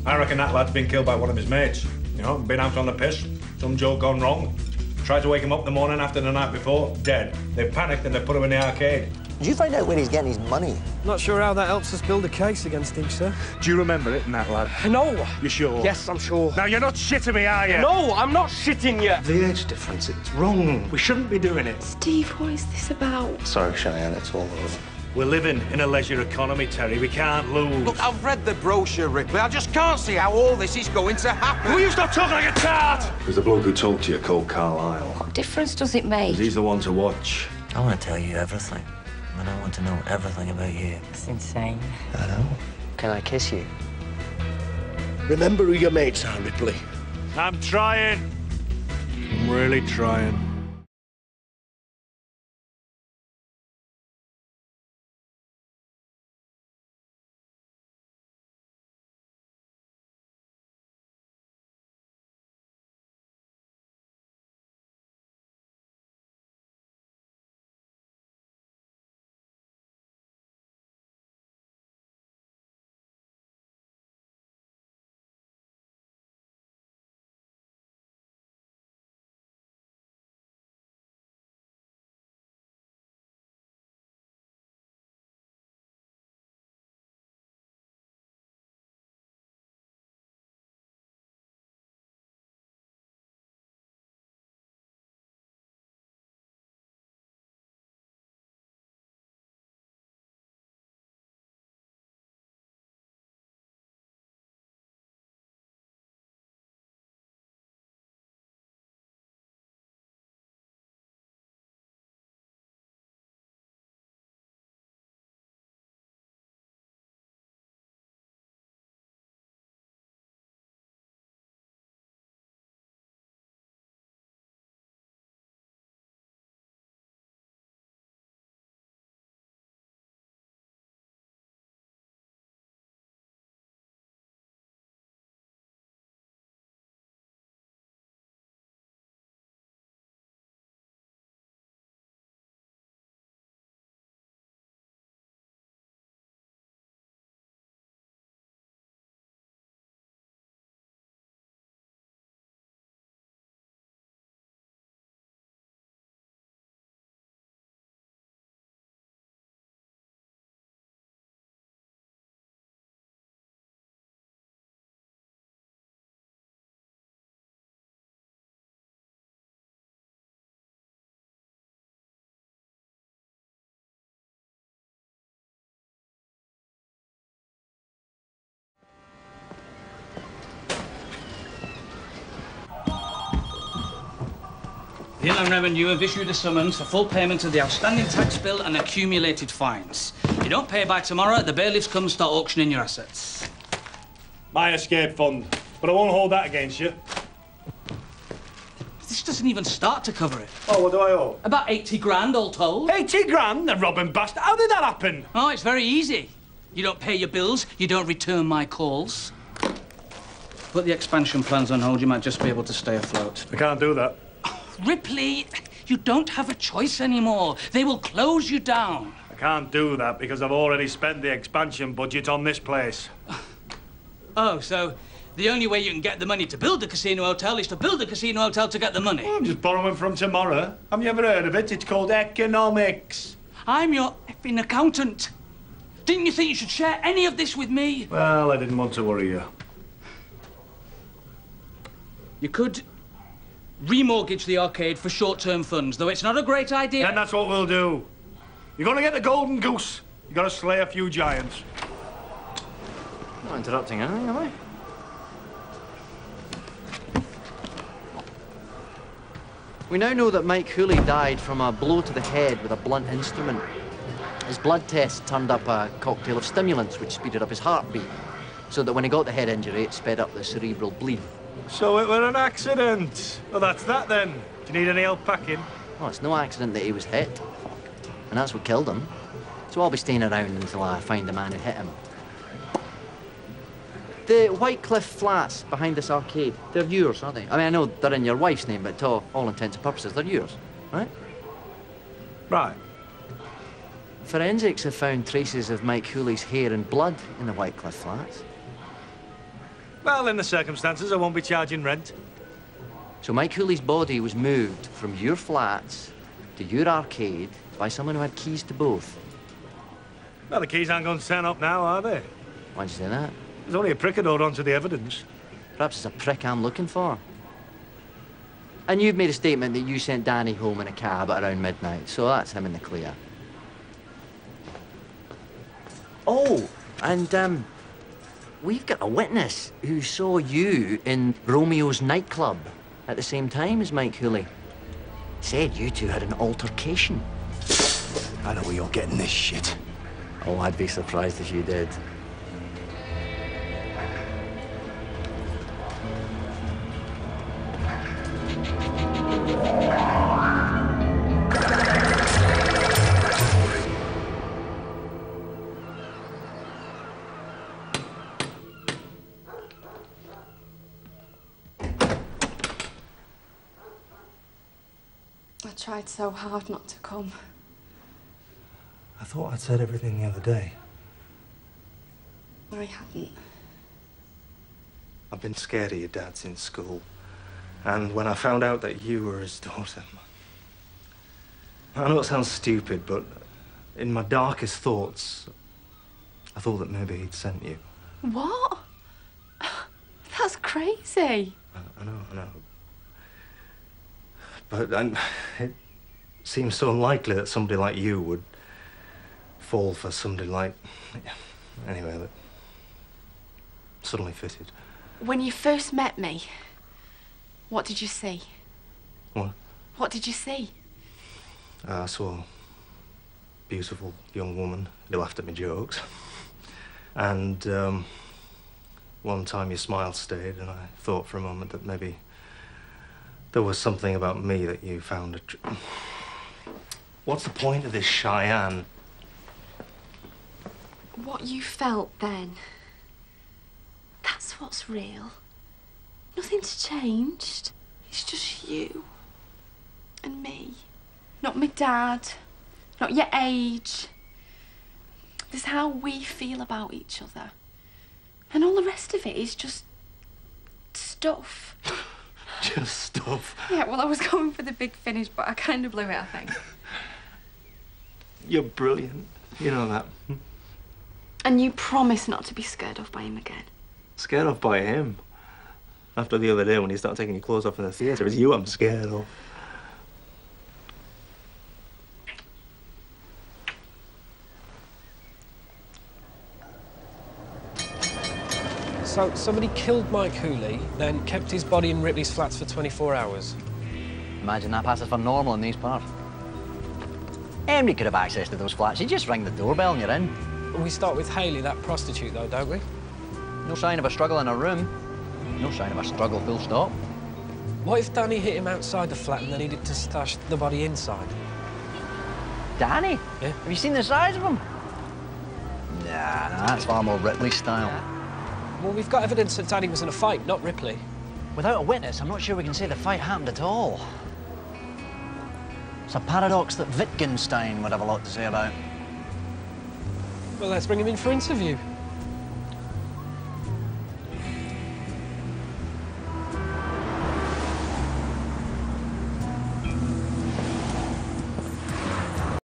I reckon that lad's been killed by one of his mates. You know, been out on the piss, some joke gone wrong. Tried to wake him up the morning after the night before, dead. They panicked and they put him in the arcade. Did you find out where he's getting his money? Not sure how that helps us build a case against him, sir. Do you remember hitting that lad? No. You sure? Yes, I'm sure. Now, you're not shitting me, are you? No, I'm not shitting you. The age difference, it's wrong. We shouldn't be doing it. Steve, what is this about? Sorry, Cheyenne, it's all over. We're living in a leisure economy, Terry. We can't lose. Look, I've read the brochure, Ripley. I just can't see how all this is going to happen. Will you stop talking like a tart? There's the bloke who talked to you called Carlisle. What difference does it make? He's the one to watch. I want to tell you everything. And I want to know everything about you. It's insane. I know. Can I kiss you? Remember who your mates are, Ripley. I'm trying. I'm really trying. The Inland Revenue have issued a summons for full payment of the outstanding tax bill and accumulated fines. If you don't pay by tomorrow, the bailiffs come and start auctioning your assets. My escape fund. But I won't hold that against you. This doesn't even start to cover it. Oh, what do I owe? About 80 grand, all told. 80 grand? The robbing bastard. How did that happen? Oh, it's very easy. You don't pay your bills, you don't return my calls. Put the expansion plans on hold, you might just be able to stay afloat. I can't do that. Ripley, you don't have a choice anymore. They will close you down. I can't do that because I've already spent the expansion budget on this place. Oh, so the only way you can get the money to build a casino hotel is to build a casino hotel to get the money. I'm just borrowing from tomorrow. Have you ever heard of it? It's called economics. I'm your effing accountant. Didn't you think you should share any of this with me? Well, I didn't want to worry you. You could remortgage the arcade for short-term funds, though it's not a great idea. And that's what we'll do. You're going to get the golden goose. You've got to slay a few giants. Not interrupting anything, am I? We now know that Mike Hooley died from a blow to the head with a blunt instrument. His blood test turned up a cocktail of stimulants which speeded up his heartbeat, so that when he got the head injury, it sped up the cerebral bleed. So it were an accident. Well, that's that then. Do you need any help packing? Well, it's no accident that he was hit, and that's what killed him. So I'll be staying around until I find the man who hit him. The Whitecliff flats behind this arcade, they're yours, aren't they? I mean, I know they're in your wife's name, but to all intents and purposes, they're yours, right? Right. Forensics have found traces of Mike Hooley's hair and blood in the Whitecliff flats. Well, in the circumstances, I won't be charging rent. So Mike Hooley's body was moved from your flats to your arcade by someone who had keys to both. Well, the keys aren't going to turn up now, are they? Why'd you say that? There's only a prick hold on to the evidence. Perhaps it's a prick I'm looking for. And you've made a statement that you sent Danny home in a cab at around midnight, so that's him in the clear. Oh, and we've got a witness who saw you in Romeo's nightclub at the same time as Mike Hooley. Said you two had an altercation. I know where you're getting this shit. Oh, I'd be surprised if you did. I tried so hard not to come. I thought I'd said everything the other day. I hadn't. I've been scared of your dad since school. And when I found out that you were his daughter... I know it sounds stupid, but in my darkest thoughts, I thought that maybe he'd sent you. What? That's crazy. I know. But it seems so unlikely that somebody like you would fall for somebody like... Anyway, that suddenly fitted. When you first met me, what did you see? What? What did you see? I saw a beautiful young woman who laughed at my jokes. And one time your smile stayed, and I thought for a moment that maybe there was something about me that you found What's the point of this, Cheyenne? What you felt then, that's what's real. Nothing's changed. It's just you and me. Not my dad, not your age. This is how we feel about each other. And all the rest of it is just stuff. Just stuff. Yeah, well, I was going for the big finish, but I kind of blew it, I think. You're brilliant. You know that. And you promise not to be scared off by him again. Scared off by him? After the other day when he started taking your clothes off in the theatre, it's you I'm scared of. So, somebody killed Mike Hooley, then kept his body in Ripley's flats for 24 hours. Imagine that passes for normal in these parts. Henry could have access to those flats. You just ring the doorbell and you're in. We start with Hayley, that prostitute, though, don't we? No sign of a struggle in her room. No sign of a struggle, full stop. What if Danny hit him outside the flat and they needed to stash the body inside? Danny? Yeah. Have you seen the size of him? Nah, that's far more Ripley style. Yeah. Well, we've got evidence that Danny was in a fight, not Ripley. Without a witness, I'm not sure we can say the fight happened at all. It's a paradox that Wittgenstein would have a lot to say about. Well, let's bring him in for interview.